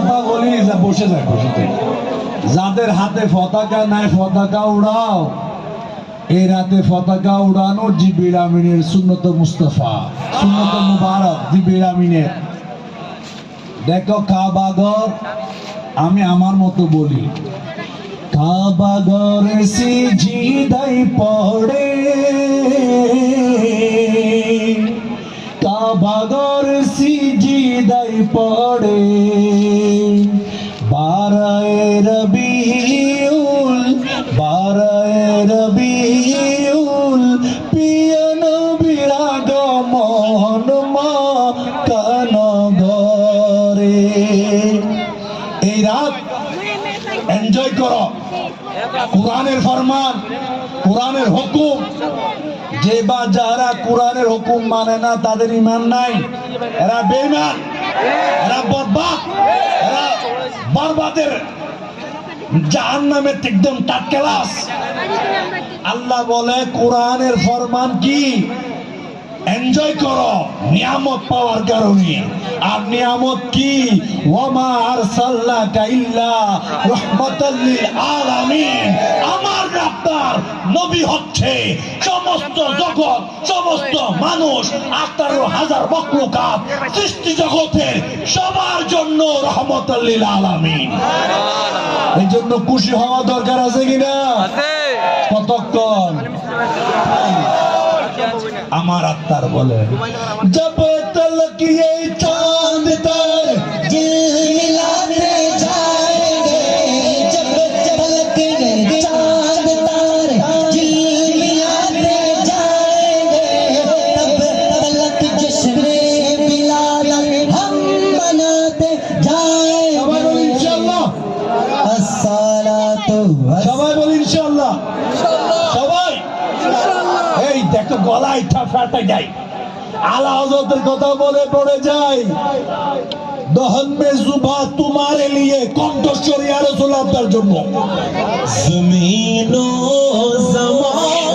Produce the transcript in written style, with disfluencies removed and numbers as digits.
কথা বলি, বসে যায়, বসে যায়। যাদের হাতে পতাকা নাই পতাকা উড়াও। এই রাতে পতাকা উড়ানো জিবরিল আমিনের সুন্নত মুস্তাফা, সুন্নত মুবারক জিবরিল আমিনের। দেখো কাবাঘর, আমি আমার মতো বলি, কাবাঘর সিজদাই পড়ে, কাবাঘর সিজদাই পড়ে, বারায়ে রবিউল, বারায়ে রবিউল, প্রিয় নবীর আগমন মক্কা নগরে। এই রাত এনজয় করো, কোরআনের ফরমান, কোরআনের হুকুম। যে বা যারা কোরআনের হুকুম মানে না তাদের ঈমান নাই, এরা বেঈমান, এরা বরবাদ, এরা বরবাদের জাহান্নামের একদম টাটকা লাশ। আল্লাহ বলে কোরআনের ফরমান কি? এনজয় করো নিয়ামত পাওয়ার কারণে। আর নিয়ামত কি? ওয়ামা আরসালনাকা ইল্লা রাহমাতাল লিল আলামিন। আমার আপনার নবী হচ্ছে সমস্ত জগৎ, সমস্ত মানুষ, 18,000 মখলুকাত সৃষ্টি জগতের সবার জন্য রহমাতাল লিল আলামিন। এই জন্য খুশি হওয়া দরকার আছে কিনা? কতক্ষণ? আমার আত্মার বলে জব তলক ये चांद तर जिलाते जाएंगे, जब तलक ये चांद तारे जिलाते जाएंगे, तब तलक जश्ने मिलाद हम मनाते जाएंगे। इंशाल्लाह, अस्सलातु সবাই বলি ইনশাআল্লাহ, সবাই। এই দেখো গলায় ফাটা যায়, আলা হযরতের কথা বলে পড়ে যায়। দহন মে জুবা তোমারে লিয়ে, কণ্ঠস্বর ইয়া রাসূল আপনার জন্য। ज़मीनो ज़मान